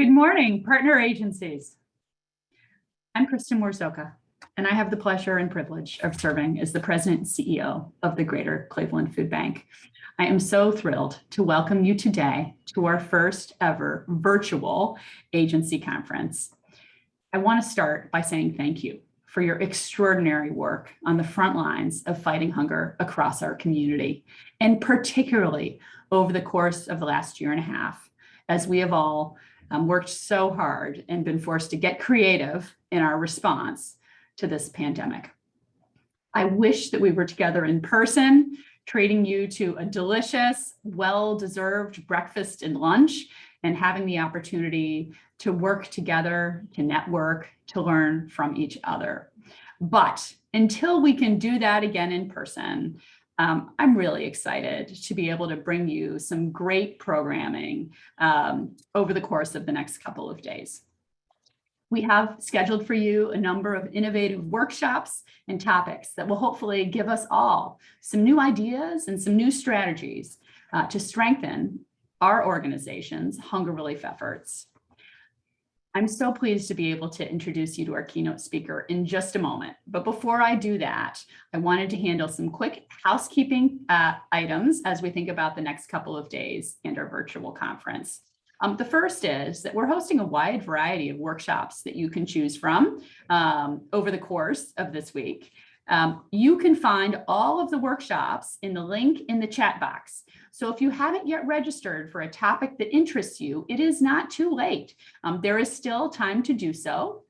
Good morning, partner agencies. I'm Kristen Warzoka, and I have the pleasure and privilege of serving as the President and CEO of the Greater Cleveland Food Bank. I am so thrilled to welcome you today to our first ever virtual agency conference. I want to start by saying thank you for your extraordinary work on the front lines of fighting hunger across our community, and particularly over the course of the last year and a half, as we have all worked so hard and been forced to get creative in our response to this pandemic. I wish that we were together in person, treating you to a delicious, well-deserved breakfast and lunch, and having the opportunity to work together, to network, to learn from each other. But until we can do that again in person, I'm really excited to be able to bring you some great programming over the course of the next couple of days. We have scheduled for you a number of innovative workshops and topics that will hopefully give us all some new ideas and some new strategies to strengthen our organization's hunger relief efforts. I'm so pleased to be able to introduce you to our keynote speaker in just a moment. But before I do that, I wanted to handle some quick housekeeping items as we think about the next couple of days and our virtual conference. The first is that we're hosting a wide variety of workshops that you can choose from over the course of this week. You can find all of the workshops in the link in the chat box. So if you haven't yet registered for a topic that interests you, it is not too late. There is still time to do so.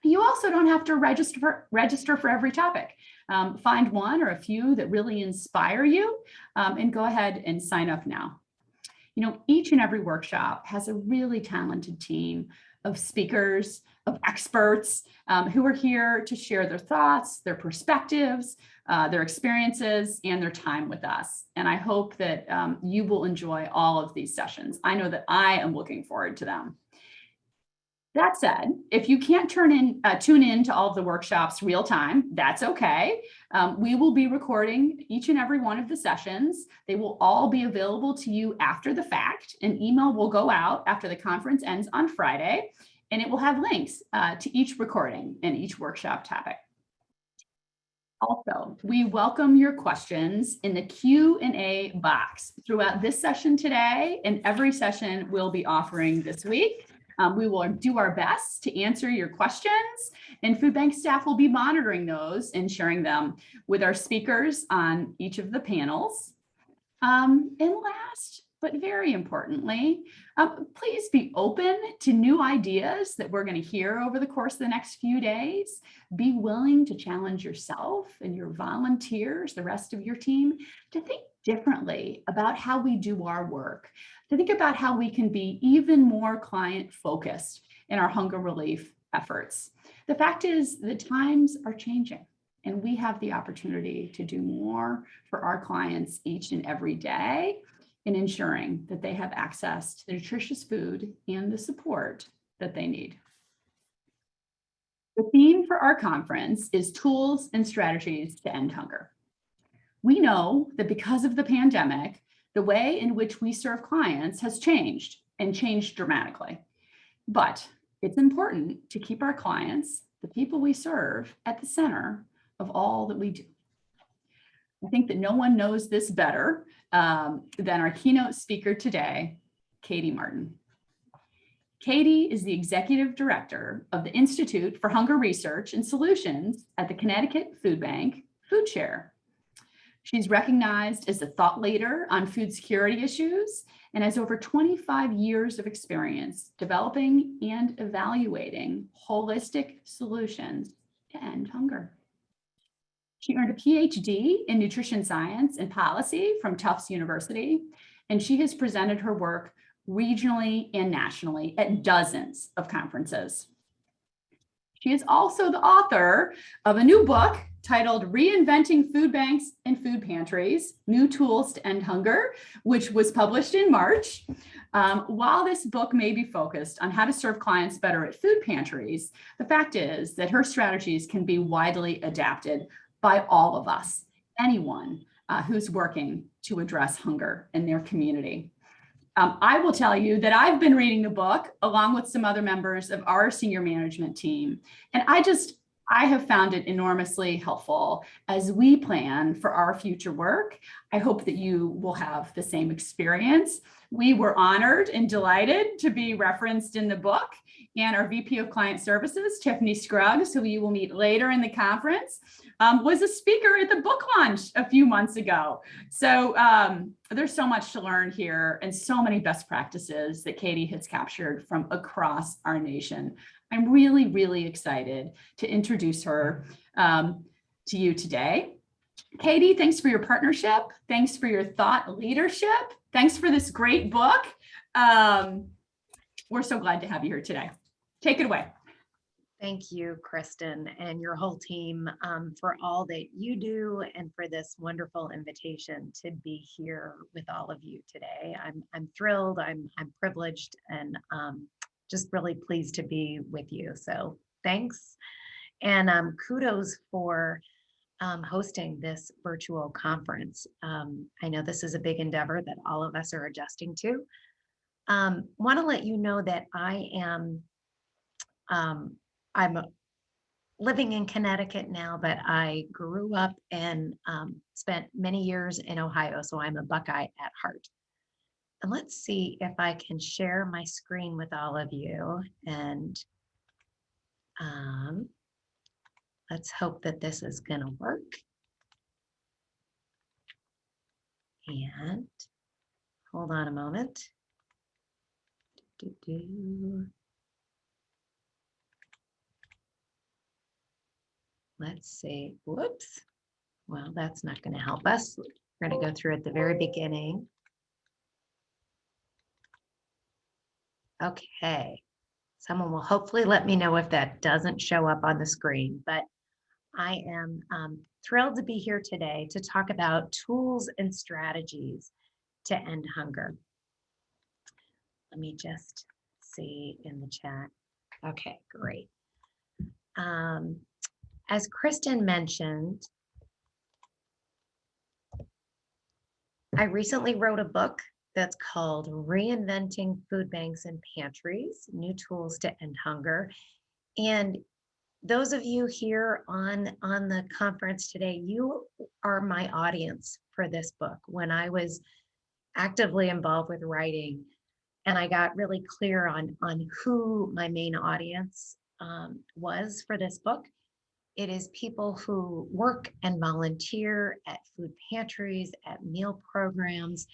You also don't have to register for every topic. Find one or a few that really inspire you and go ahead and sign up now. You know, each and every workshop has a really talented team of speakers, of experts who are here to share their thoughts, their perspectives, their experiences, and their time with us. And I hope that you will enjoy all of these sessions. I know that I am looking forward to them. That said, if you can't tune in to all of the workshops real time, that's okay. We will be recording each and every one of the sessions. They will all be available to you after the fact. An email will go out after the conference ends on Friday, and it will have links to each recording and each workshop topic. Also, we welcome your questions in the Q&A box throughout this session today and every session we'll be offering this week. We will do our best to answer your questions, and food bank staff will be monitoring those and sharing them with our speakers on each of the panels. And last, but very importantly, please be open to new ideas that we're going to hear over the course of the next few days. Be willing to challenge yourself and your volunteers, the rest of your team, to think differently about how we do our work, to think about how we can be even more client focused in our hunger relief efforts. The fact is the times are changing, and we have the opportunity to do more for our clients each and every day in ensuring that they have access to the nutritious food and the support that they need. The theme for our conference is Tools and Strategies to End Hunger. We know that because of the pandemic, the way in which we serve clients has changed and changed dramatically. But it's important to keep our clients, the people we serve, at the center of all that we do. I think that no one knows this better than our keynote speaker today, Katie Martin. Katie is the Executive Director of the Institute for Hunger Research and Solutions at the Connecticut Food Bank Food Share. She's recognized as a thought leader on food security issues and has over 25 years of experience developing and evaluating holistic solutions to end hunger. She earned a PhD in nutrition science and policy from Tufts University, and she has presented her work regionally and nationally at dozens of conferences. She is also the author of a new book titled Reinventing Food Banks and Food Pantries, New Tools to End Hunger, which was published in March. While this book may be focused on how to serve clients better at food pantries, the fact is that her strategies can be widely adapted by all of us, anyone who's working to address hunger in their community. I will tell you that I've been reading the book along with some other members of our senior management team. And I have found it enormously helpful as we plan for our future work. I hope that you will have the same experience. We were honored and delighted to be referenced in the book. And our VP of Client Services, Tiffany Scruggs, who you will meet later in the conference, was a speaker at the book launch a few months ago. So there's so much to learn here and so many best practices that Katie has captured from across our nation. I'm really, really excited to introduce her to you today. Katie, thanks for your partnership. Thanks for your thought leadership. Thanks for this great book. We're so glad to have you here today. Take it away. Thank you, Kristen, and your whole team for all that you do and for this wonderful invitation to be here with all of you today. I'm thrilled, I'm privileged, and just really pleased to be with you. So thanks, and kudos for hosting this virtual conference. I know this is a big endeavor that all of us are adjusting to. Want to let you know that I'm living in Connecticut now, but I grew up and spent many years in Ohio, so I'm a Buckeye at heart. And let's see if I can share my screen with all of you. And let's hope that this is going to work. And hold on a moment. Let's see. Whoops. Well, that's not going to help us. We're going to go through at the very beginning. Okay. Someone will hopefully let me know if that doesn't show up on the screen, but I am thrilled to be here today to talk about tools and strategies to end hunger. Let me just see in the chat. Okay, great. As Kristen mentioned, I recently wrote a book that's called Reinventing Food Banks and Pantries, New Tools to End Hunger. And those of you here on the conference today, you are my audience for this book. When I was actively involved with writing and I got really clear on who my main audience was for this book, it is people who work and volunteer at food pantries, at meal programs,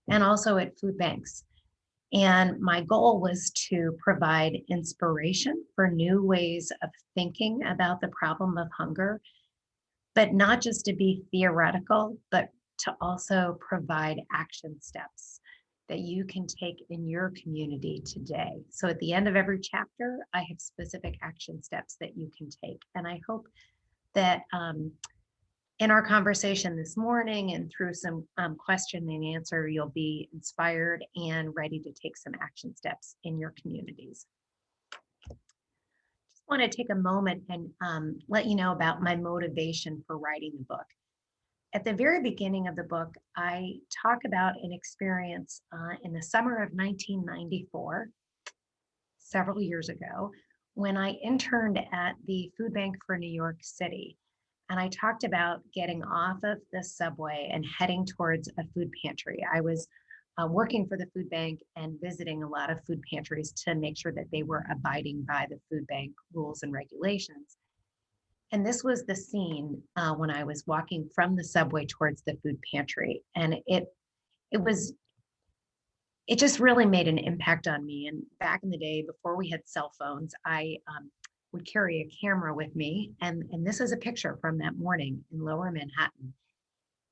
and also at food banks. And my goal was to provide inspiration for new ways of thinking about the problem of hunger, but not just to be theoretical, but to also provide action steps that you can take in your community today. So at the end of every chapter, I have specific action steps that you can take. And I hope that in our conversation this morning and through some question and answer, you'll be inspired and ready to take some action steps in your communities. Just want to take a moment and let you know about my motivation for writing the book. At the very beginning of the book, I talk about an experience in the summer of 1994, several years ago, when I interned at the food bank for New York City. And I talked about getting off of the subway and heading towards a food pantry. I was working for the food bank and visiting a lot of food pantries to make sure that they were abiding by the food bank rules and regulations. And this was the scene when I was walking from the subway towards the food pantry. And it just really made an impact on me. And back in the day, before we had cell phones, I would carry a camera with me. And this is a picture from that morning in Lower Manhattan.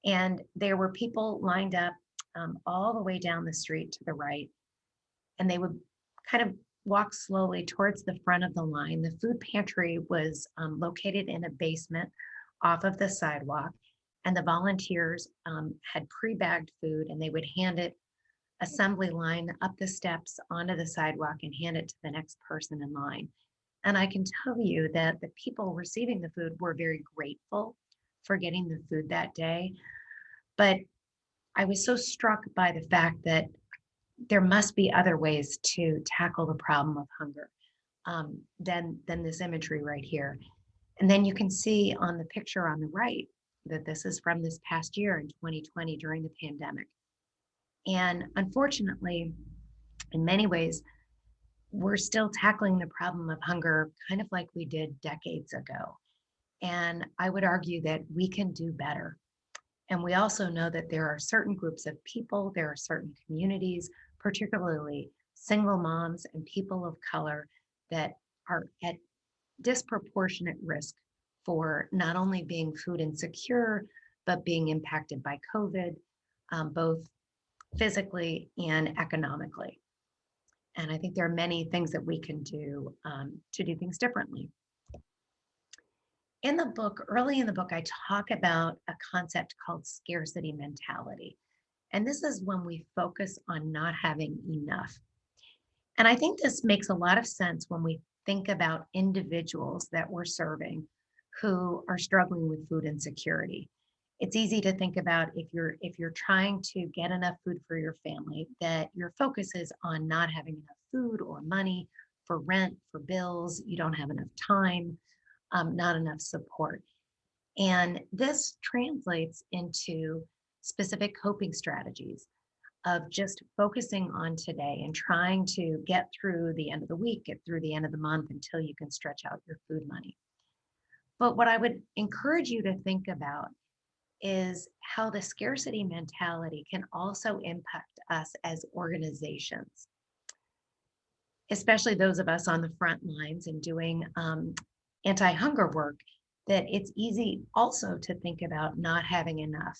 And there were people lined up all the way down the street to the right. And they would kind of walk slowly towards the front of the line. The food pantry was located in a basement off of the sidewalk. And the volunteers had pre-bagged food and they would hand it assembly line up the steps onto the sidewalk and hand it to the next person in line. And I can tell you that the people receiving the food were very grateful for getting the food that day. But I was so struck by the fact that there must be other ways to tackle the problem of hunger than this imagery right here. And then you can see on the picture on the right that this is from this past year in 2020 during the pandemic. And unfortunately, in many ways, we're still tackling the problem of hunger kind of like we did decades ago. And I would argue that we can do better. And we also know that there are certain groups of people, there are certain communities, particularly single moms and people of color, that are at disproportionate risk for not only being food insecure, but being impacted by COVID, both physically and economically. And I think there are many things that we can do to do things differently. In the book, early in the book, I talk about a concept called scarcity mentality. And this is when we focus on not having enough. And I think this makes a lot of sense when we think about individuals that we're serving who are struggling with food insecurity. It's easy to think about if you're trying to get enough food for your family, that your focus is on not having enough food or money for rent, for bills, you don't have enough time, not enough support. And this translates into specific coping strategies of just focusing on today and trying to get through the end of the week, get through the end of the month until you can stretch out your food money. But what I would encourage you to think about is how the scarcity mentality can also impact us as organizations, especially those of us on the front lines and doing anti-hunger work, that it's easy also to think about not having enough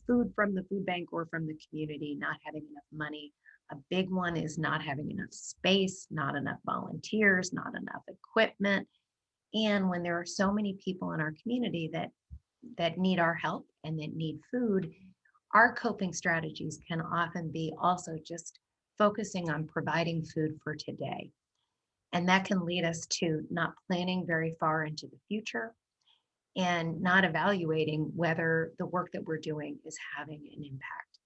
food from the food bank or from the community, not having enough money. A big one is not having enough space, not enough volunteers, not enough equipment. And when there are so many people in our community that need our help and that need food, our coping strategies can often be also just focusing on providing food for today. And that can lead us to not planning very far into the future and not evaluating whether the work that we're doing is having an impact.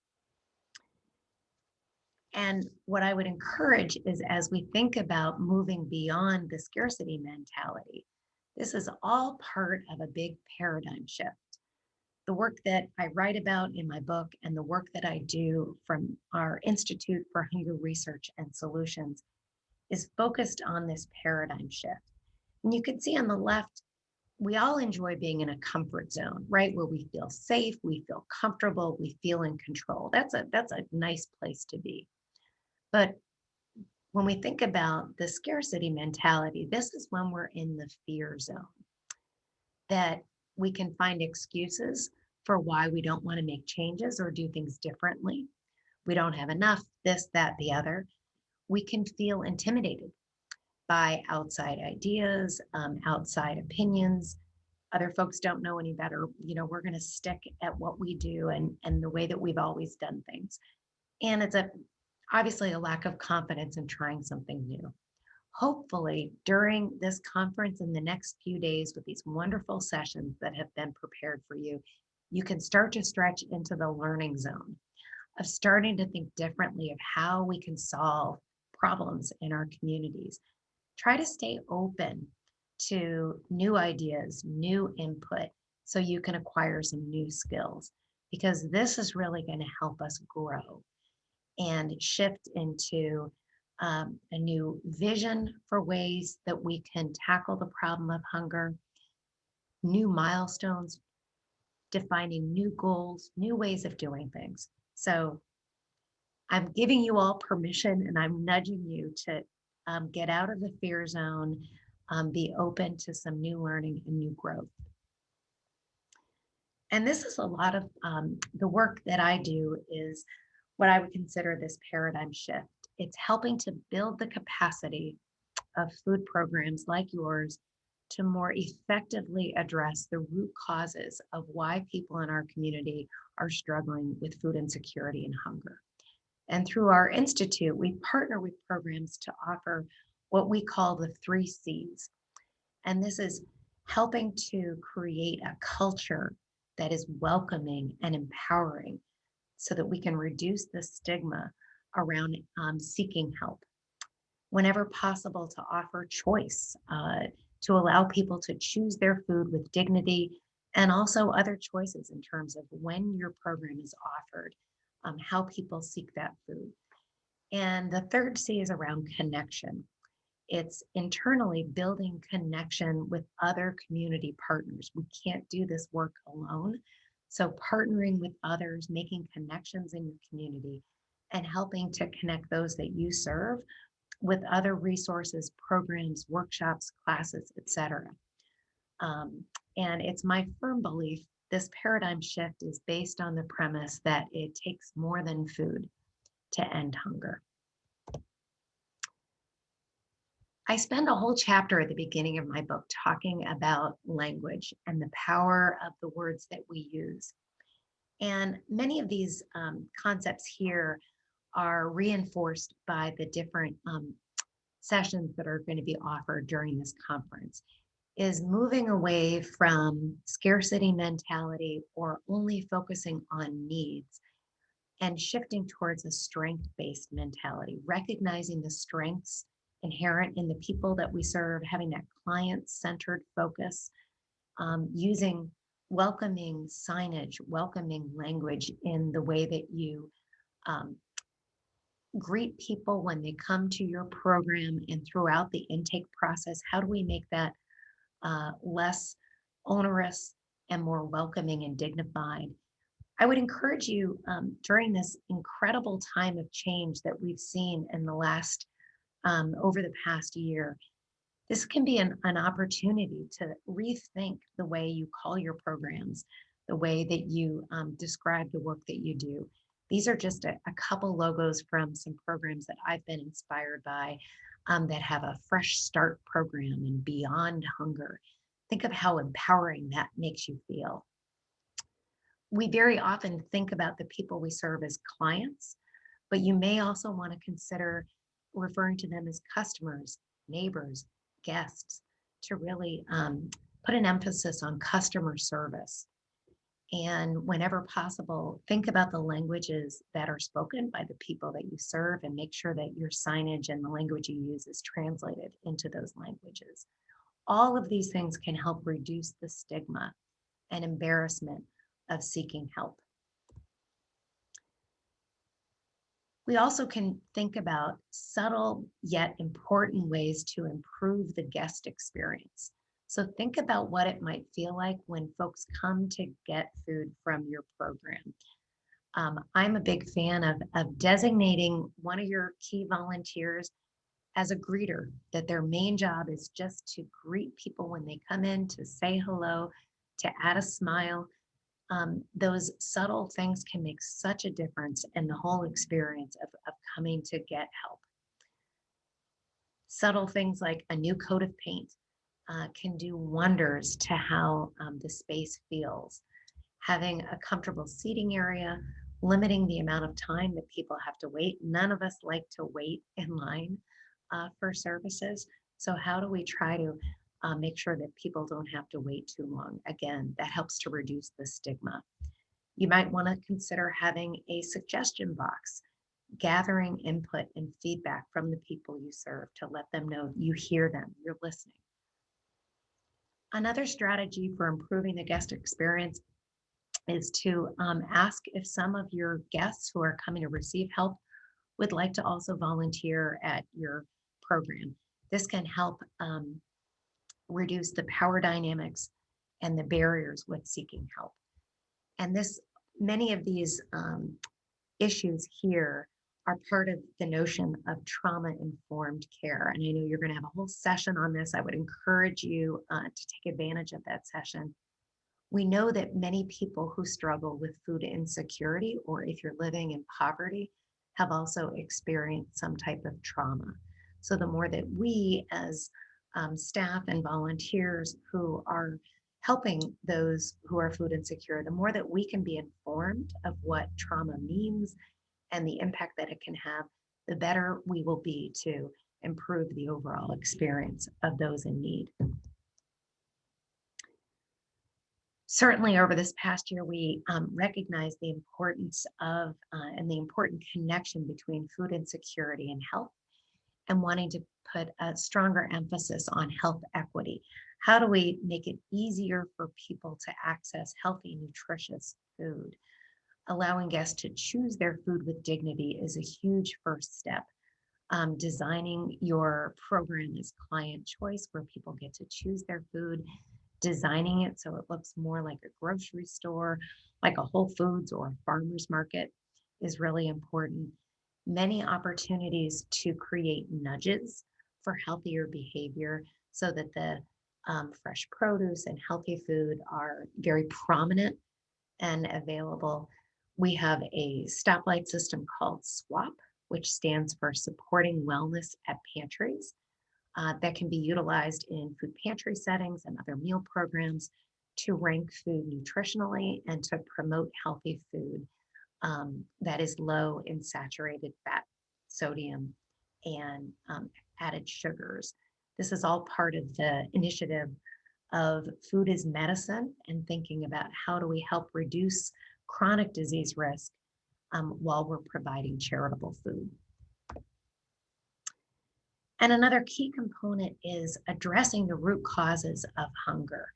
And what I would encourage is, as we think about moving beyond the scarcity mentality, this is all part of a big paradigm shift. The work that I write about in my book and the work that I do from our Institute for Hunger Research and Solutions is focused on this paradigm shift. And you can see on the left, we all enjoy being in a comfort zone, right? Where we feel safe, we feel comfortable, we feel in control. That's a nice place to be. But when we think about the scarcity mentality, this is when we're in the fear zone, that we can find excuses for why we don't want to make changes or do things differently. We don't have enough, this, that, the other. We can feel intimidated by outside ideas, outside opinions. Other folks don't know any better. We're going to stick at what we do and the way that we've always done things. And it's obviously a lack of confidence in trying something new. Hopefully, during this conference in the next few days with these wonderful sessions that have been prepared for you, you can start to stretch into the learning zone of starting to think differently of how we can solve problems in our communities. Try to stay open to new ideas, new input, so you can acquire some new skills, because this is really going to help us grow and shift into a new vision for ways that we can tackle the problem of hunger, new milestones, defining new goals, new ways of doing things. So I'm giving you all permission and I'm nudging you to get out of the fear zone, be open to some new learning and new growth. And this is a lot of the work that I do is what I would consider this paradigm shift. It's helping to build the capacity of food programs like yours to more effectively address the root causes of why people in our community are struggling with food insecurity and hunger. And through our institute, we partner with programs to offer what we call the 3 C's. And this is helping to create a culture that is welcoming and empowering so that we can reduce the stigma around seeking help. Whenever possible, to offer choice, to allow people to choose their food with dignity, and also other choices in terms of when your program is offered, how people seek that food. And the third C is around connection. It's internally building connection with other community partners. We can't do this work alone. So partnering with others, making connections in your community, and helping to connect those that you serve with other resources, programs, workshops, classes, etc. And it's my firm belief this paradigm shift is based on the premise that it takes more than food to end hunger. I spend a whole chapter at the beginning of my book talking about language and the power of the words that we use. And many of these concepts here are reinforced by the different sessions that are going to be offered during this conference, is moving away from scarcity mentality or only focusing on needs and shifting towards a strength-based mentality, recognizing the strengths inherent in the people that we serve, having that client-centered focus, using welcoming signage, welcoming language in the way that you greet people when they come to your program and throughout the intake process. How do we make that less onerous and more welcoming and dignified? I would encourage you during this incredible time of change that we've seen in the last, over the past year, this can be an opportunity to rethink the way you call your programs, the way that you describe the work that you do. These are just a couple logos from some programs that I've been inspired by that have a fresh start program and Beyond Hunger. Think of how empowering that makes you feel. We very often think about the people we serve as clients, but you may also want to consider referring to them as customers, neighbors, guests, to really put an emphasis on customer service. And whenever possible, think about the languages that are spoken by the people that you serve and make sure that your signage and the language you use is translated into those languages. All of these things can help reduce the stigma and embarrassment of seeking help. We also can think about subtle yet important ways to improve the guest experience. So think about what it might feel like when folks come to get food from your program. I'm a big fan of designating one of your key volunteers as a greeter, that their main job is just to greet people when they come in, to say hello, to add a smile. Those subtle things can make such a difference in the whole experience of coming to get help. Subtle things like a new coat of paint can do wonders to how the space feels. Having a comfortable seating area, limiting the amount of time that people have to wait. None of us like to wait in line for services. So how do we try to make sure that people don't have to wait too long? Again, that helps to reduce the stigma. You might want to consider having a suggestion box, gathering input and feedback from the people you serve to let them know you hear them, you're listening. Another strategy for improving the guest experience is to ask if some of your guests who are coming to receive help would like to also volunteer at your program. This can help reduce the power dynamics and the barriers with seeking help. And many of these issues here are part of the notion of trauma-informed care. And I know you're going to have a whole session on this. I would encourage you to take advantage of that session. We know that many people who struggle with food insecurity, or if you're living in poverty, have also experienced some type of trauma. So the more that we as staff and volunteers who are helping those who are food insecure, the more that we can be informed of what trauma means and the impact that it can have, the better we will be to improve the overall experience of those in need. Certainly over this past year, we recognize the importance of and the important connection between food insecurity and health, and wanting to put a stronger emphasis on health equity. How do we make it easier for people to access healthy, nutritious food? Allowing guests to choose their food with dignity is a huge first step. Designing your program as client choice, where people get to choose their food, designing it so it looks more like a grocery store, like a Whole Foods or a farmer's market, is really important. Many opportunities to create nudges for healthier behavior so that the fresh produce and healthy food are very prominent and available. We have a stoplight system called SWAP, which stands for Supporting Wellness at Pantries, that can be utilized in food pantry settings and other meal programs to rank food nutritionally and to promote healthy food that is low in saturated fat, sodium, and added sugars. This is all part of the initiative of food is medicine and thinking about how do we help reduce chronic disease risk while we're providing charitable food. And another key component is addressing the root causes of hunger.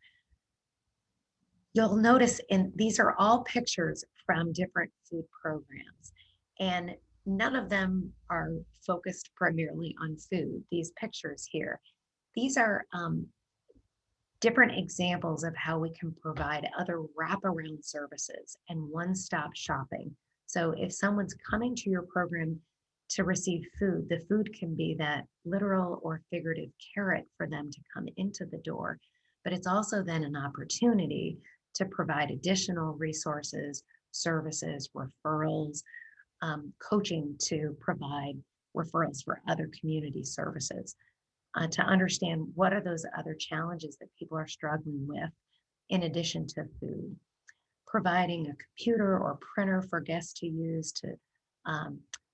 You'll notice these are all pictures from different food programs, and none of them are focused primarily on food. These pictures here, these are different examples of how we can provide other wraparound services and one-stop shopping. So if someone's coming to your program to receive food, the food can be that literal or figurative carrot for them to come into the door, but it's also then an opportunity to provide additional resources, services, referrals, coaching to provide referrals for other community services, to understand what are those other challenges that people are struggling with in addition to food. Providing a computer or printer for guests to use to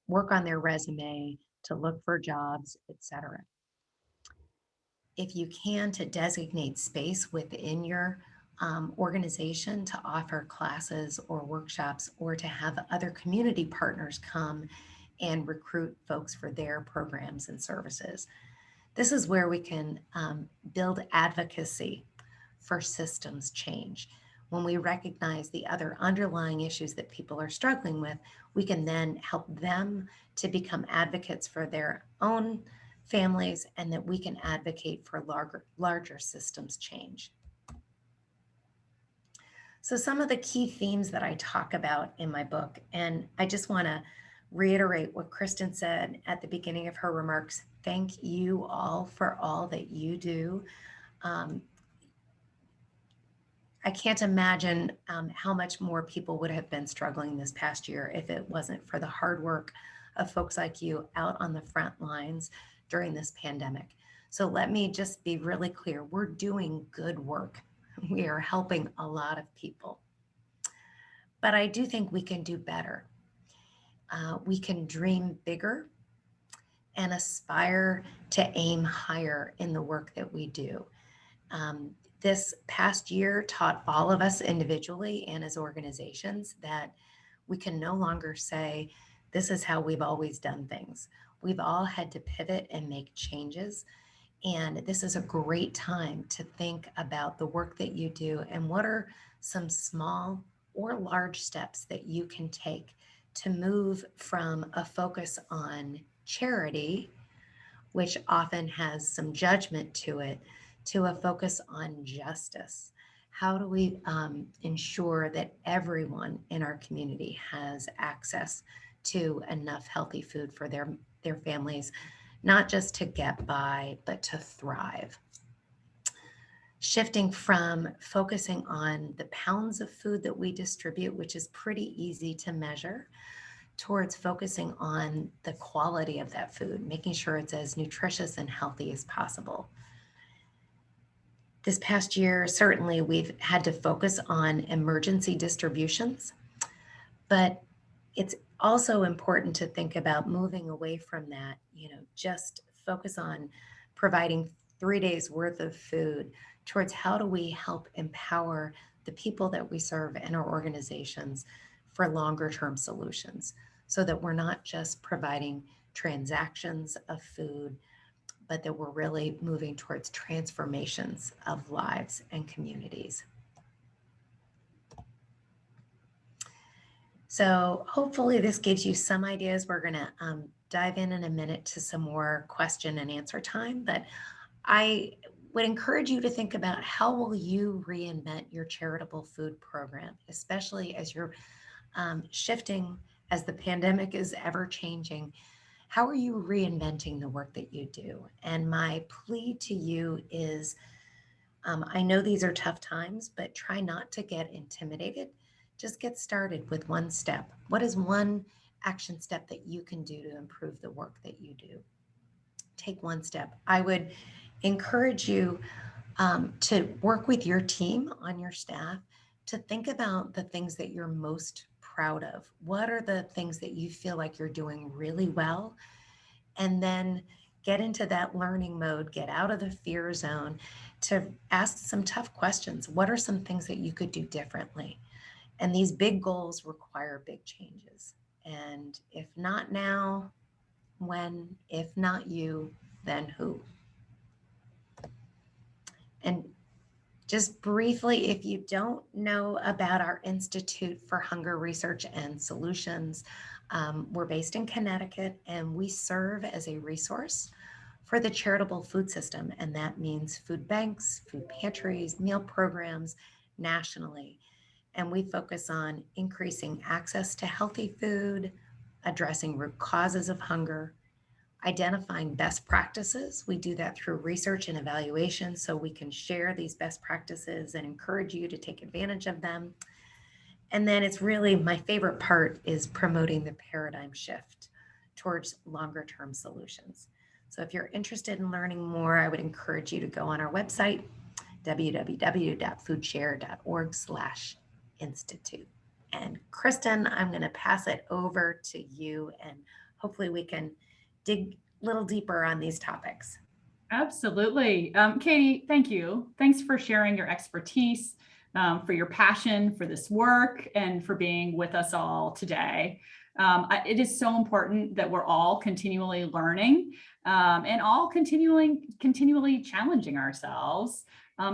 work on their resume, to look for jobs, etc. If you can, to designate space within your organization to offer classes or workshops, or to have other community partners come and recruit folks for their programs and services. This is where we can build advocacy for systems change. When we recognize the other underlying issues that people are struggling with, we can then help them to become advocates for their own families, and that we can advocate for larger systems change. So some of the key themes that I talk about in my book, and I just want to reiterate what Kristen said at the beginning of her remarks. Thank you all for all that you do. I can't imagine how much more people would have been struggling this past year if it wasn't for the hard work of folks like you out on the front lines during this pandemic. So let me just be really clear. We're doing good work. We are helping a lot of people. But I do think we can do better. We can dream bigger and aspire to aim higher in the work that we do. This past year taught all of us individually and as organizations that we can no longer say, this is how we've always done things. We've all had to pivot and make changes. And this is a great time to think about the work that you do and what are some small or large steps that you can take to move from a focus on charity, which often has some judgment to it, to a focus on justice. How do we ensure that everyone in our community has access to enough healthy food for their families, not just to get by, but to thrive? Shifting from focusing on the pounds of food that we distribute, which is pretty easy to measure, towards focusing on the quality of that food, making sure it's as nutritious and healthy as possible. This past year, certainly we've had to focus on emergency distributions, but it's also important to think about moving away from that, just focus on providing 3 days worth of food towards how do we help empower the people that we serve and our organizations for longer term solutions so that we're not just providing transactions of food, but that we're really moving towards transformations of lives and communities. So hopefully this gives you some ideas. We're going to dive in a minute to some more question and answer time, but I would encourage you to think about how will you reinvent your charitable food program, especially as you're shifting, as the pandemic is ever changing. How are you reinventing the work that you do? And my plea to you is, I know these are tough times, but try not to get intimidated. Just get started with one step. What is one action step that you can do to improve the work that you do? Take one step. I would encourage you to work with your team on your staff to think about the things that you're most proud of. What are the things that you feel like you're doing really well? And then get into that learning mode, get out of the fear zone to ask some tough questions. What are some things that you could do differently? And these big goals require big changes. And if not now, when? If not you, then who? And just briefly, if you don't know about our Institute for Hunger Research and Solutions, we're based in Connecticut and we serve as a resource for the charitable food system. And that means food banks, food pantries, meal programs nationally. And we focus on increasing access to healthy food, addressing root causes of hunger, identifying best practices. We do that through research and evaluation so we can share these best practices and encourage you to take advantage of them. And then it's really my favorite part is promoting the paradigm shift towards longer term solutions. So if you're interested in learning more, I would encourage you to go on our website, www.foodshare.org/institute. And Kristen, I'm going to pass it over to you and hopefully we can dig a little deeper on these topics. Absolutely. Katie, thank you. Thanks for sharing your expertise, for your passion for this work, and for being with us all today. It is so important that we're all continually learning and all continually challenging ourselves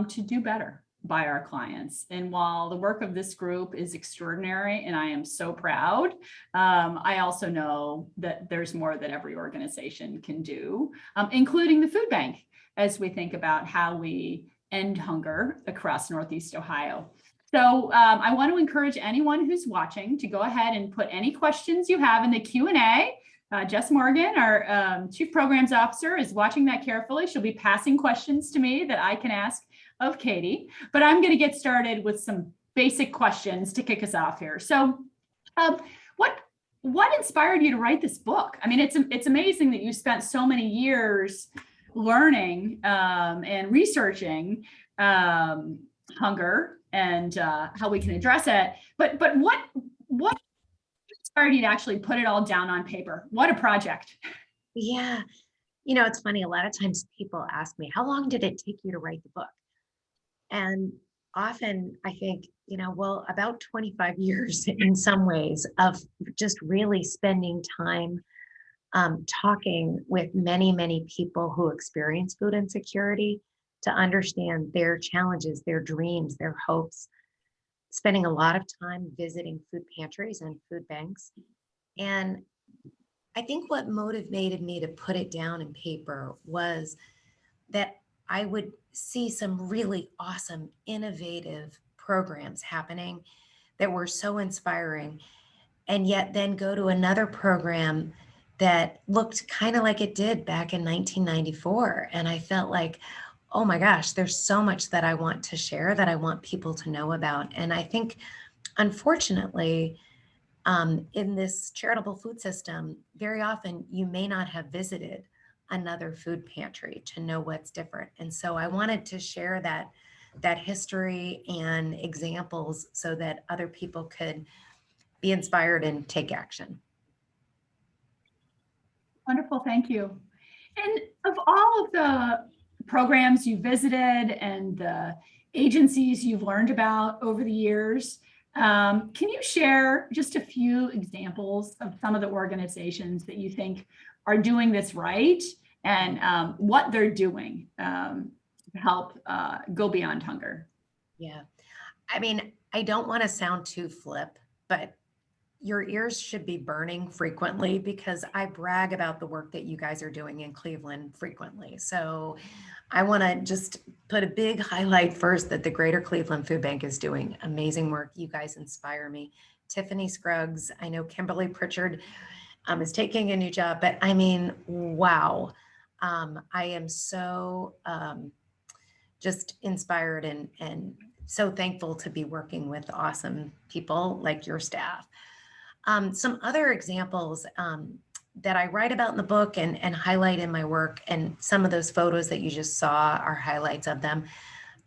to do better by our clients. And while the work of this group is extraordinary, and I am so proud, I also know that there's more that every organization can do, including the food bank, as we think about how we end hunger across Northeast Ohio. So I want to encourage anyone who's watching to go ahead and put any questions you have in the Q&A. Jess Morgan, our Chief Programs Officer, is watching that carefully. She'll be passing questions to me that I can ask of Katie, but I'm going to get started with some basic questions to kick us off here. So what inspired you to write this book? I mean, it's amazing that you spent so many years learning and researching hunger and how we can address it. But what inspired you to actually put it all down on paper? What a project. Yeah. You know, it's funny. A lot of times people ask me, how long did it take you to write the book? And often I think, well, about 25 years in some ways of just really spending time talking with many, many people who experience food insecurity to understand their challenges, their dreams, their hopes, spending a lot of time visiting food pantries and food banks. And I think what motivated me to put it down in paper was that I would see some really awesome, innovative programs happening that were so inspiring, and yet then go to another program that looked kind of like it did back in 1994. And I felt like, oh my gosh, there's so much that I want to share, that I want people to know about. And I think, unfortunately, in this charitable food system, very often you may not have visited another food pantry to know what's different. And so I wanted to share that history and examples so that other people could be inspired and take action. Wonderful, thank you. And of all of the programs you visited and the agencies you've learned about over the years. Can you share just a few examples of some of the organizations that you think are doing this right and what they're doing to help go beyond hunger? Yeah. I mean, I don't want to sound too flip, but your ears should be burning frequently because I brag about the work that you guys are doing in Cleveland frequently. So I want to just put a big highlight first that the Greater Cleveland Food Bank is doing amazing work. You guys inspire me. Tiffany Scruggs, I know Kimberly Pritchard is taking a new job, but I mean, wow. I am so just inspired and so thankful to be working with awesome people like your staff. Some other examples that I write about in the book and highlight in my work, and some of those photos that you just saw are highlights of them.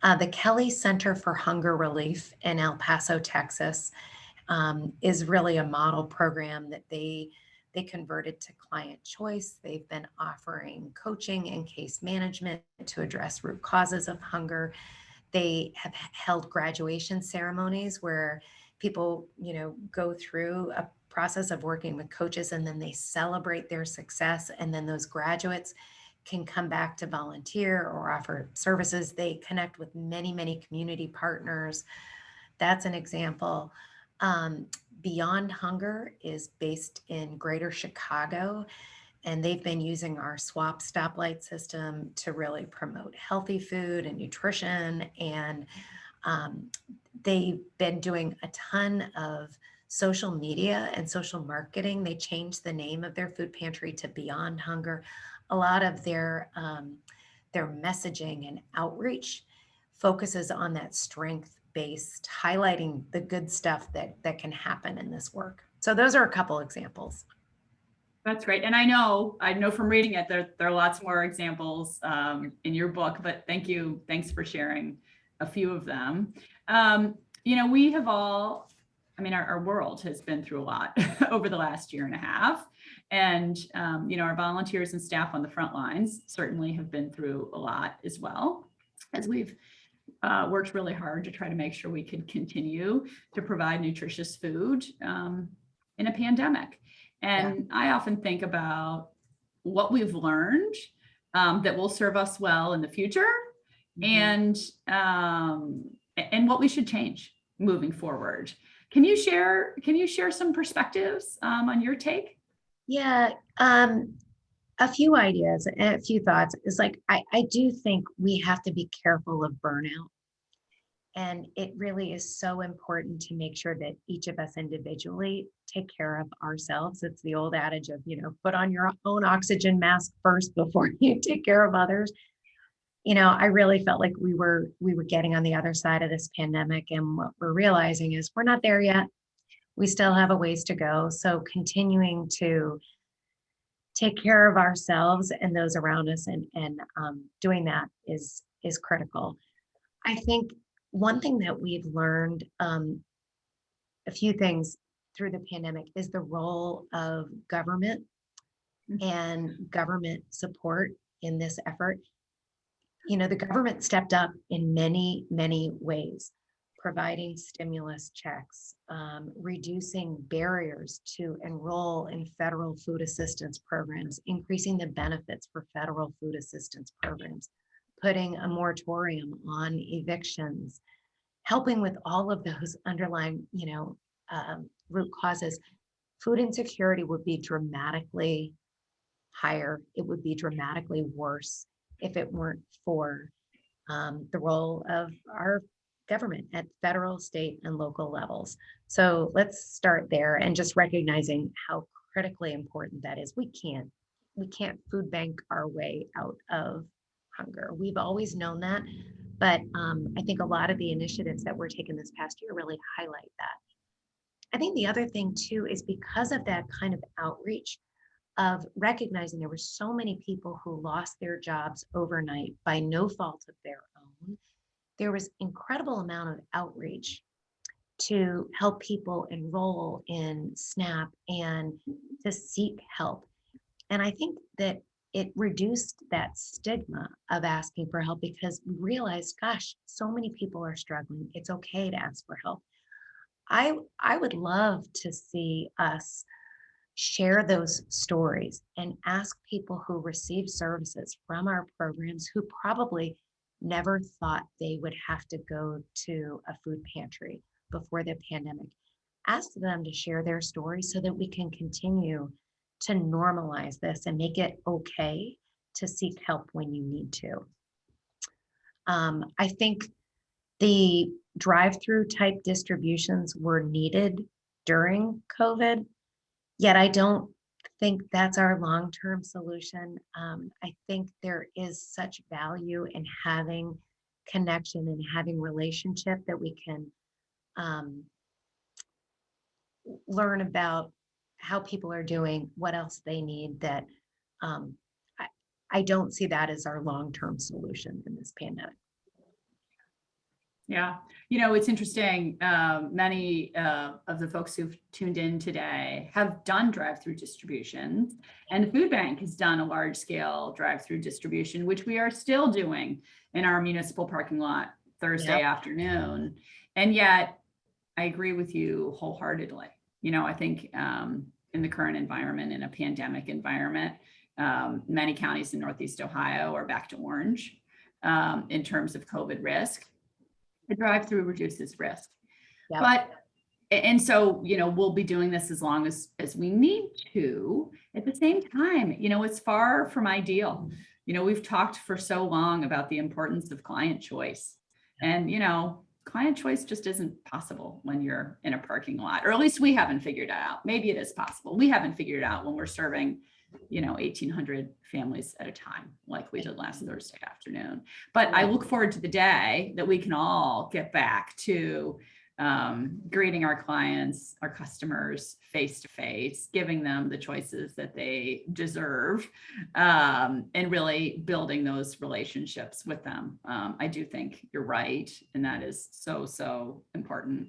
The Kelly Center for Hunger Relief in El Paso, Texas, is really a model program that they converted to client choice. They've been offering coaching and case management to address root causes of hunger. They have held graduation ceremonies where people, go through a process of working with coaches and then they celebrate their success. And then those graduates can come back to volunteer or offer services. They connect with many, many community partners. That's an example. Beyond Hunger is based in Greater Chicago, and they've been using our swap stoplight system to really promote healthy food and nutrition. And they've been doing a ton of social media and social marketing. They changed the name of their food pantry to Beyond Hunger. A lot of their messaging and outreach focuses on that strength-based, highlighting the good stuff that can happen in this work. So those are a couple examples. That's great. And I know from reading it, there are lots more examples in your book, but thank you. Thanks for sharing a few of them. We have all, our world has been through a lot over the last year and a half. And, our volunteers and staff on the front lines certainly have been through a lot as well, as we've worked really hard to try to make sure we could continue to provide nutritious food in a pandemic. And I often think about what we've learned that will serve us well in the future, and what we should change moving forward. Can you share some perspectives on your take? Yeah, a few ideas and a few thoughts is like, I do think we have to be careful of burnout. And it really is so important to make sure that each of us individually take care of ourselves. It's the old adage of, put on your own oxygen mask first before you take care of others. I really felt like we were getting on the other side of this pandemic. And what we're realizing is we're not there yet. We still have a ways to go. So continuing to take care of ourselves and those around us and doing that is critical. I think one thing that we've learned, a few things through the pandemic, is the role of government and government support in this effort. The government stepped up in many, many ways, providing stimulus checks, reducing barriers to enroll in federal food assistance programs, increasing the benefits for federal food assistance programs, putting a moratorium on evictions, helping with all of those underlying, root causes. Food insecurity would be dramatically higher. It would be dramatically worse if it weren't for the role of our government at federal, state, and local levels. So let's start there and just recognizing how critically important that is. We can't food bank our way out of hunger. We've always known that, but I think a lot of the initiatives that were taken this past year really highlight that. I think the other thing too is because of that kind of outreach of recognizing there were so many people who lost their jobs overnight by no fault of their own, there was incredible amount of outreach to help people enroll in SNAP and to seek help. And I think that it reduced that stigma of asking for help because we realized, gosh, so many people are struggling. It's okay to ask for help. I would love to see us share those stories and ask people who receive services from our programs who probably never thought they would have to go to a food pantry before the pandemic. Ask them to share their stories so that we can continue to normalize this and make it okay to seek help when you need to. I think the drive-through type distributions were needed during COVID, yet I don't think that's our long-term solution. I think there is such value in having connection and having relationship that we can um, learn about how people are doing, what else they need, that um, I, I don't see that as our long-term solution in this pandemic. Yeah, it's interesting. Many of the folks who've tuned in today have done drive-through distributions, and the food bank has done a large-scale drive-through distribution, which we are still doing in our municipal parking lot Thursday afternoon. And yet, I agree with you wholeheartedly. I think in the current environment, in a pandemic environment, many counties in Northeast Ohio are back to orange in terms of COVID risk. The drive-through reduces risk. Yep. And so, we'll be doing this as long as we need to. At the same time, it's far from ideal. We've talked for so long about the importance of client choice. And, client choice just isn't possible when you're in a parking lot, or at least we haven't figured it out. Maybe it is possible. We haven't figured it out when we're serving 1,800 families at a time, like we did last Thursday afternoon. But I look forward to the day that we can all get back to greeting our clients, our customers face to face, giving them the choices that they deserve, and really building those relationships with them. I do think you're right, and that is so important.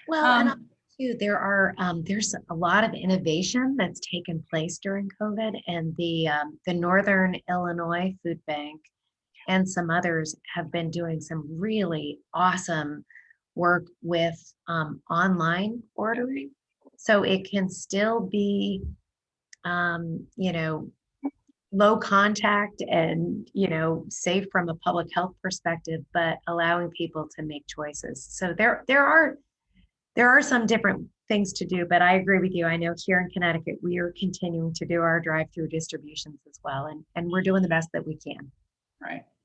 Well, and too, there's a lot of innovation that's taken place during COVID, and the Northern Illinois Food Bank and some others have been doing some really awesome work with online ordering, so it can still be low contact and safe from a public health perspective, but allowing people to make choices. So there are some different things to do, but I agree with you. I know here in Connecticut, we are continuing to do our drive-through distributions as well, and we're doing the best that we can.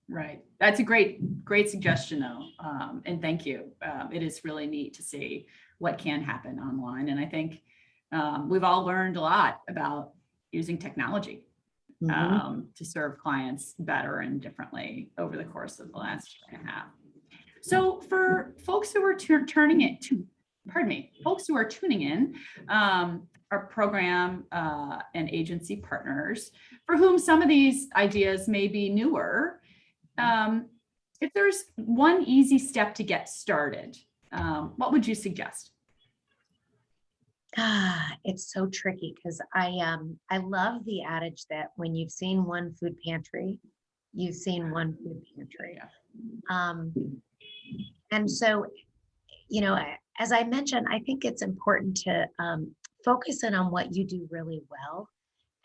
Right. That's a great suggestion, though, and thank you. It is really neat to see what can happen online, and I think we've all learned a lot about using technology to serve clients better and differently over the course of the last year and a half. So for folks who are folks who are tuning in, our program and agency partners, for whom some of these ideas may be newer, if there's one easy step to get started, what would you suggest? It's so tricky because I love the adage that when you've seen one food pantry, you've seen one food pantry. And so, as I mentioned, I think it's important to focus in on what you do really well,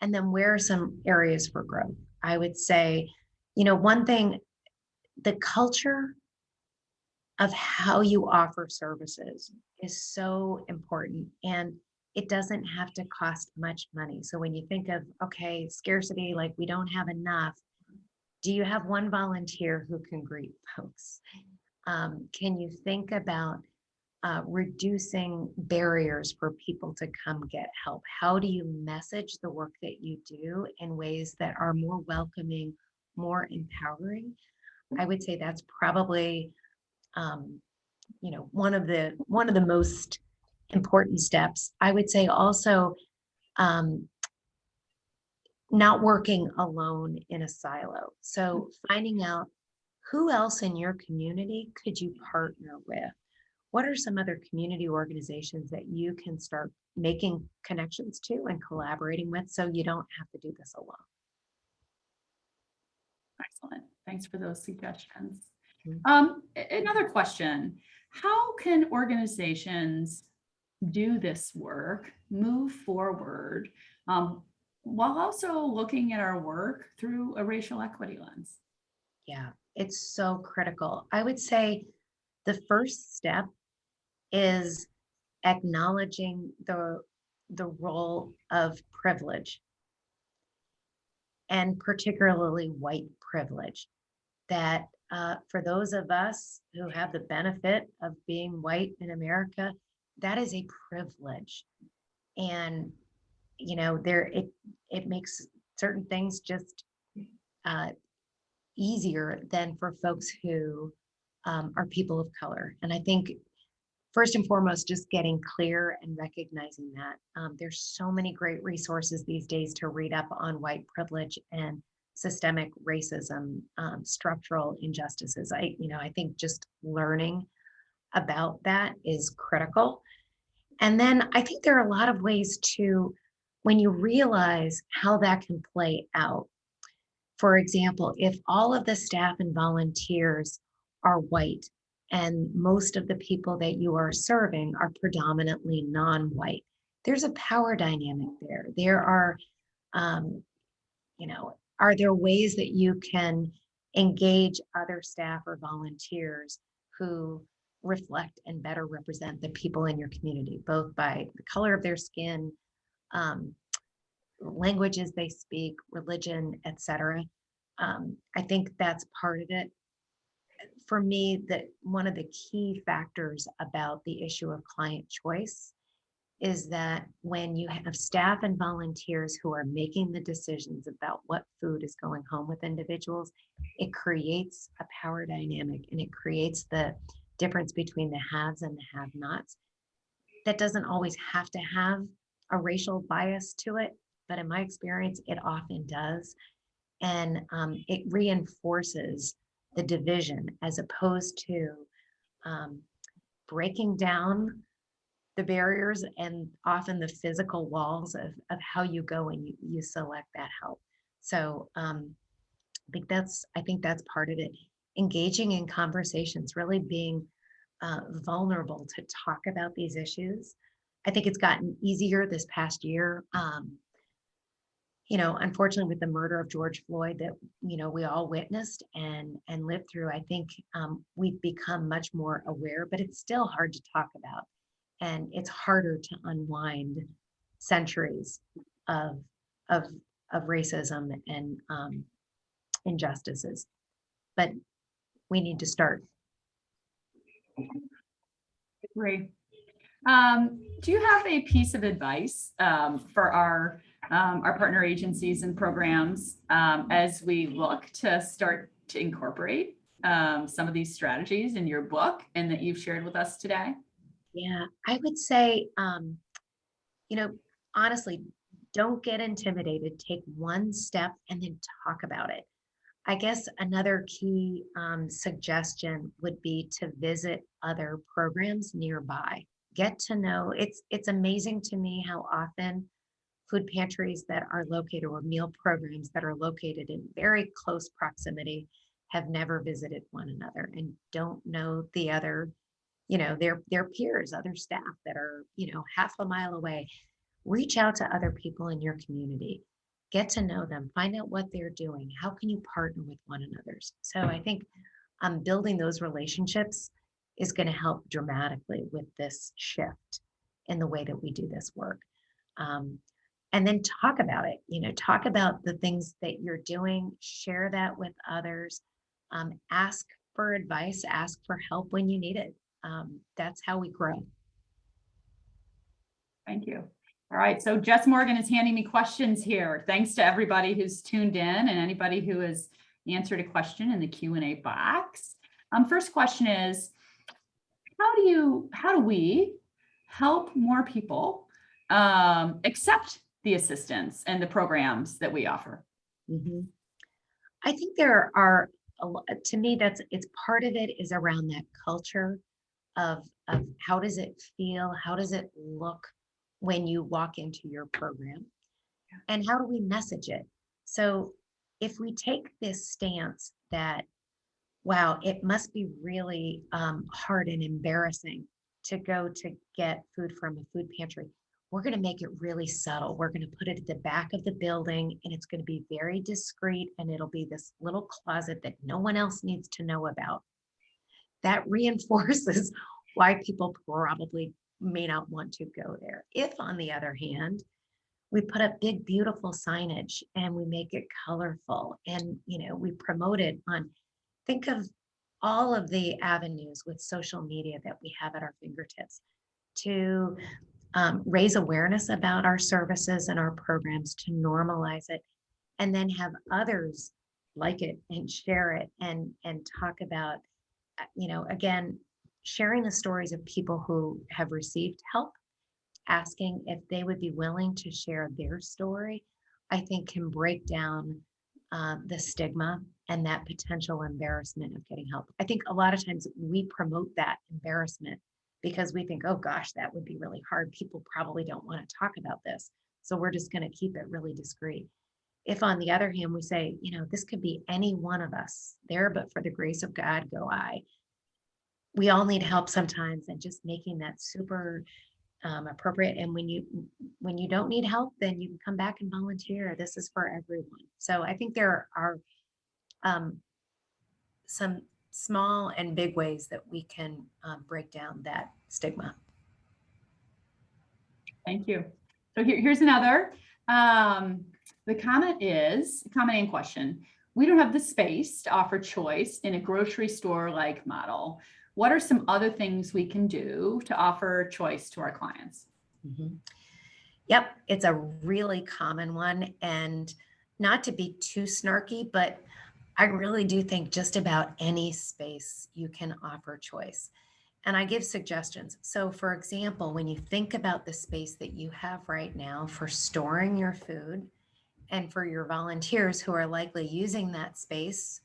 and then where are some areas for growth. I would say, one thing, the culture of how you offer services is so important, and it doesn't have to cost much money. So when you think of, okay, scarcity, like we don't have enough, do you have one volunteer who can greet folks? Can you think about reducing barriers for people to come get help? How do you message the work that you do in ways that are more welcoming, more empowering? I would say that's probably one of the most important steps. I would say also not working alone in a silo. So finding out who else in your community could you partner with? What are some other community organizations that you can start making connections to and collaborating with, so you don't have to do this alone? Excellent. Thanks for those suggestions. Mhm. Another question, how can organizations do this work, move forward, while also looking at our work through a racial equity lens? Yeah, it's so critical. I would say the first step is acknowledging the role of privilege, and particularly white privilege. That for those of us who have the benefit of being white in America, that is a privilege. And there it makes certain things just uh, easier than for folks who are people of color. And I think first and foremost, just getting clear and recognizing that there's so many great resources these days to read up on white privilege and systemic racism, structural injustices. I think just learning about that is critical. And then I think there are a lot of ways to, when you realize how that can play out. For example, if all of the staff and volunteers are white and most of the people that you are serving are predominantly non-white, there's a power dynamic there. There um, are there ways that you can engage other staff or volunteers who reflect and better represent the people in your community, both by the color of their skin, um, languages they speak, religion, etc. I think that's part of it. For me, that one of the key factors about the issue of client choice is that when you have staff and volunteers who are making the decisions about what food is going home with individuals, it creates a power dynamic and it creates the difference between the haves and the have-nots. That doesn't always have to have a racial bias to it, but in my experience, it often does. And it reinforces the division as opposed to um, breaking down the barriers and often the physical walls of how you go and you select that help. So I think that's part of it. Engaging in conversations, really being vulnerable to talk about these issues. I think it's gotten easier this past year. Unfortunately, with the murder of George Floyd that we all witnessed and lived through, I think we've become much more aware, but it's still hard to talk about, and it's harder to unwind centuries of of of racism and injustices. But we need to start. Great. Do you have a piece of advice for our partner agencies and programs as we look to start to incorporate some of these strategies in your book and that you've shared with us today? Yeah, I would say, you know, honestly, don't get intimidated. Take one step and then talk about it. I guess another key suggestion would be to visit other programs nearby. Get to know. It's amazing to me how often food pantries that are located or meal programs that are located in very close proximity have never visited one another and don't know the other, their peers, other staff that are, half a mile away. Reach out to other people in your community, get to know them, find out what they're doing. How can you partner with one another? So I think building those relationships is going to help dramatically with this shift in the way that we do this work. Um, and then talk about it, talk about the things that you're doing, share that with others, ask for advice, ask for help when you need it. That's how we grow. Thank you. All right, so Jess Morgan is handing me questions here. Thanks to everybody who's tuned in and anybody who has answered a question in the Q&A box. First question is, how do we help more people accept the assistance and the programs that we offer? Mhm. I think there are to me, it's part of it is around that culture of how does it feel, how does it look when you walk into your program, and how do we message it? So if we take this stance that, wow, it must be really hard and embarrassing to go to get food from a food pantry, we're going to make it really subtle. We're going to put it at the back of the building, and it's going to be very discreet, and it'll be this little closet that no one else needs to know about. That reinforces why people probably may not want to go there. If, on the other hand, we put up big, beautiful signage and we make it colorful, and we promote it on, think of all of the avenues with social media that we have at our fingertips to raise awareness about our services and our programs, to normalize it, and then have others like it and share it and talk about, again, sharing the stories of people who have received help, asking if they would be willing to share their story, I think can break down the stigma and that potential embarrassment of getting help. I think a lot of times we promote that embarrassment because we think, oh gosh, that would be really hard. People probably don't want to talk about this. So we're just going to keep it really discreet. If, on the other hand, we say, this could be any one of us there, but for the grace of God, go I. We all need help sometimes, and just making that super appropriate. And when you don't need help, then you can come back and volunteer. This is for everyone. So I think there are some small and big ways that we can break down that stigma. Thank you. So here's another. The comment in question. We don't have the space to offer choice in a grocery store-like model. What are some other things we can do to offer choice to our clients? Mm-hmm. Yep, it's a really common one. And not to be too snarky, but I really do think just about any space you can offer choice. And I give suggestions. So, for example, when you think about the space that you have right now for storing your food, and for your volunteers who are likely using that space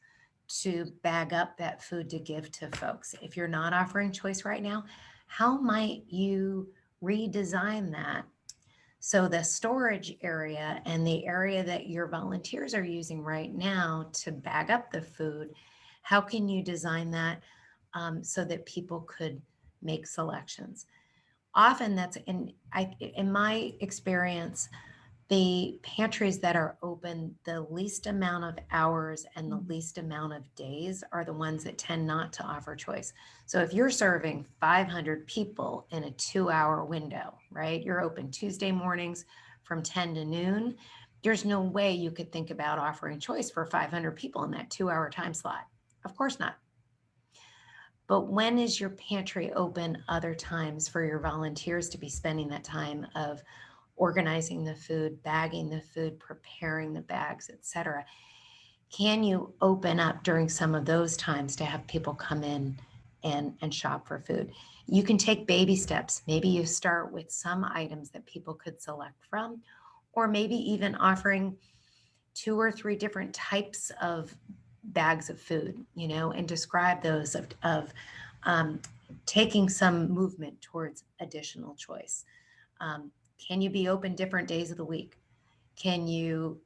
to bag up that food to give to folks, if you're not offering choice right now, how might you redesign that so the storage area and the area that your volunteers are using right now to bag up the food, how can you design that so that people could make selections? Often that's in my experience, the pantries that are open the least amount of hours and the least amount of days are the ones that tend not to offer choice. So if you're serving 500 people in a 2-hour window, right? You're open Tuesday mornings from 10 to noon. There's no way you could think about offering choice for 500 people in that 2-hour time slot. Of course not. But when is your pantry open other times for your volunteers to be spending that time of organizing the food, bagging the food, preparing the bags, etc.? Can you open up during some of those times to have people come in and shop for food? You can take baby steps. Maybe you start with some items that people could select from, or maybe even offering 2 or 3 different types of bags of food, and describe those of taking some movement towards additional choice. Can you be open different days of the week? Can you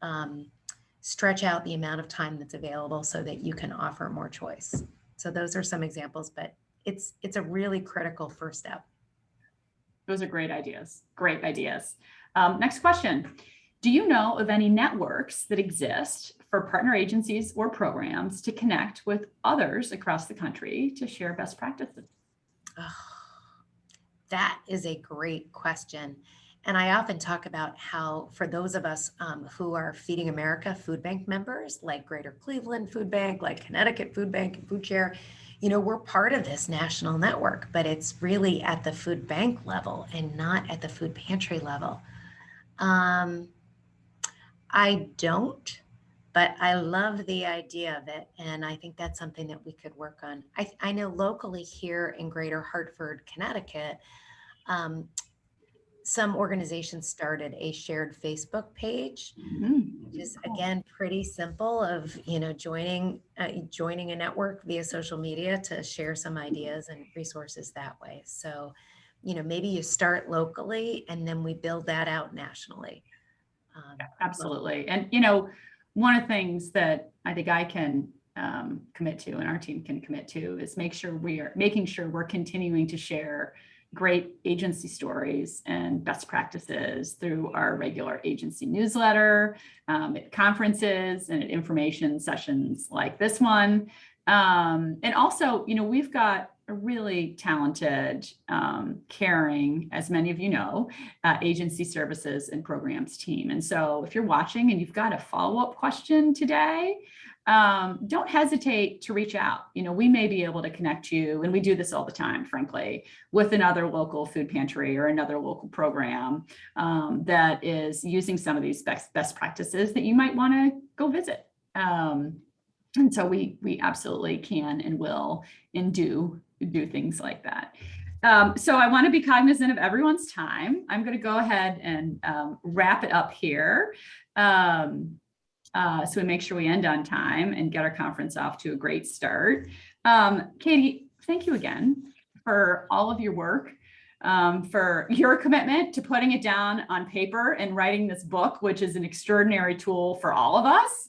stretch out the amount of time that's available so that you can offer more choice? So those are some examples, but it's a really critical first step. Those are great ideas. Great ideas. Next question. Do you know of any networks that exist for partner agencies or programs to connect with others across the country to share best practices? Oh, that is a great question. And I often talk about how, for those of us who are Feeding America Food Bank members, like Greater Cleveland Food Bank, like Connecticut Food Bank and Food Share, we're part of this national network, but it's really at the food bank level and not at the food pantry level. I don't, but I love the idea of it. And I think that's something that we could work on. I know locally here in Greater Hartford, Connecticut, some organizations started a shared Facebook page, which is, again, pretty simple of, joining a network via social media to share some ideas and resources that way. So, maybe you start locally and then we build that out nationally. Absolutely. And, one of the things that I think I can commit to and our team can commit to is making sure we're continuing to share great agency stories and best practices through our regular agency newsletter, at conferences and at information sessions like this one. And also, we've got a really talented, caring, as many of you know, agency services and programs team. And so if you're watching and you've got a follow-up question today, don't hesitate to reach out. We may be able to connect you, and we do this all the time, frankly, with another local food pantry or another local program that is using some of these best practices that you might want to go visit. And so we absolutely can and will and do things like that. So I want to be cognizant of everyone's time. I'm going to go ahead and wrap it up here. So we make sure we end on time and get our conference off to a great start. Katie, thank you again for all of your work, for your commitment to putting it down on paper and writing this book, which is an extraordinary tool for all of us,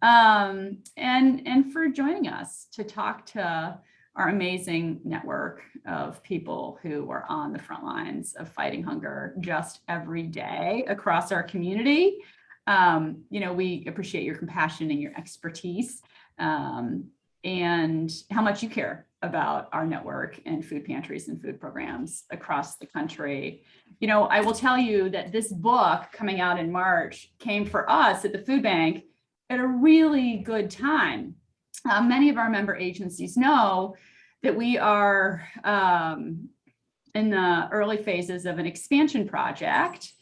and for joining us to talk to our amazing network of people who are on the front lines of fighting hunger just every day across our community. We appreciate your compassion and your expertise, and how much you care about our network and food pantries and food programs across the country. I will tell you that this book coming out in March came for us at the food bank at a really good time. Many of our member agencies know that we are in the early phases of an expansion project,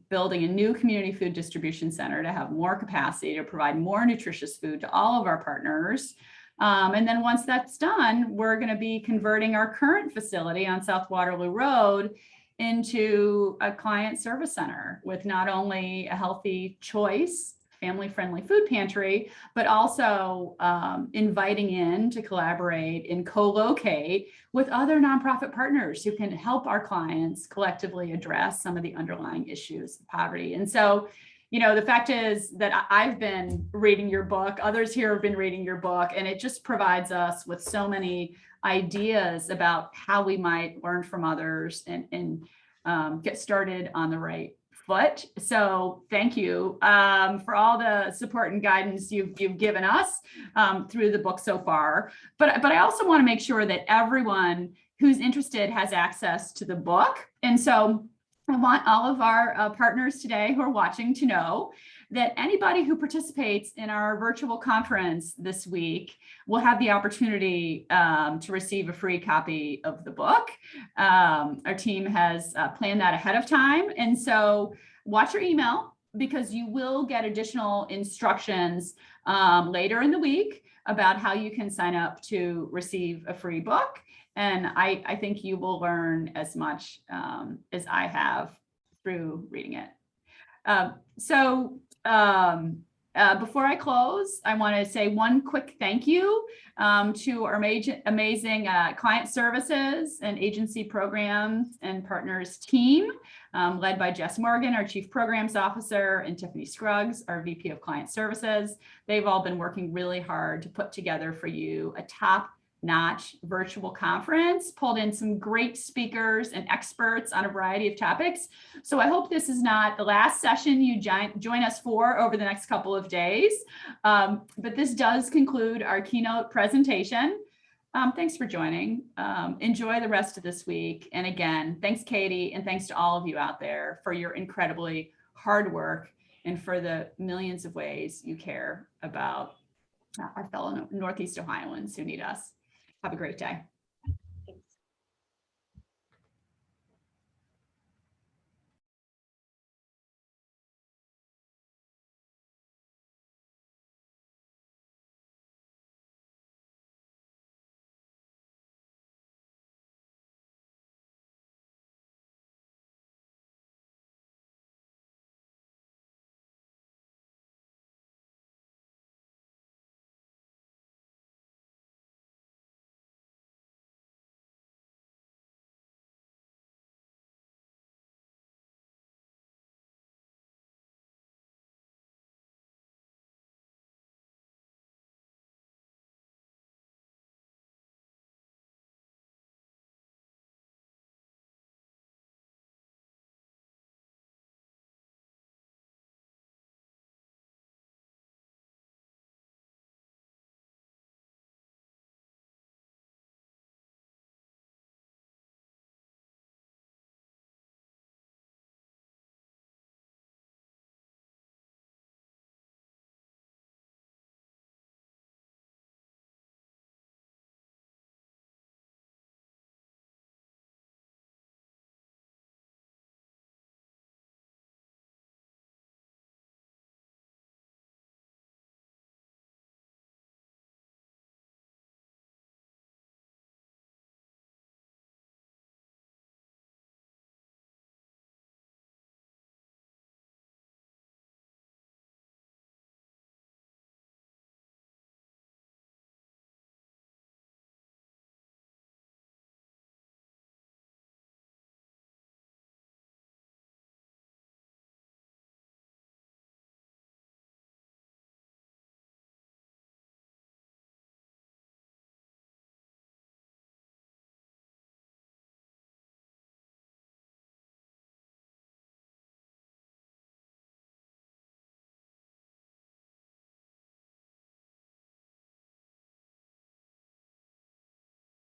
building a new community food distribution center to have more capacity to provide more nutritious food to all of our partners. And then once that's done, we're going to be converting our current facility on South Waterloo Road into a client service center with not only a healthy choice, family-friendly food pantry, but also inviting in to collaborate and co-locate with other nonprofit partners who can help our clients collectively address some of the underlying issues of poverty. And so, the fact is that I've been reading your book, others here have been reading your book, and it just provides us with so many ideas about how we might learn from others and get started on the right foot. So thank you for all the support and guidance you've given us through the book so far. But I also want to make sure that everyone who's interested has access to the book. And so I want all of our partners today who are watching to know that anybody who participates in our virtual conference this week will have the opportunity to receive a free copy of the book. Our team has planned that ahead of time. And so watch your email, because you will get additional instructions later in the week about how you can sign up to receive a free book. And I think you will learn as much as I have through reading it. Before I close, I want to say one quick thank you to our amazing client services and agency programs and partners team, led by Jess Morgan, our Chief Programs Officer, and Tiffany Scruggs, our VP of Client Services. They've all been working really hard to put together for you a top-notch virtual conference, pulled in some great speakers and experts on a variety of topics. So I hope this is not the last session you join us for over the next couple of days. But this does conclude our keynote presentation. Thanks for joining. Enjoy the rest of this week. And again, thanks, Katie, and thanks to all of you out there for your incredibly hard work and for the millions of ways you care about our fellow Northeast Ohioans who need us. Have a great day.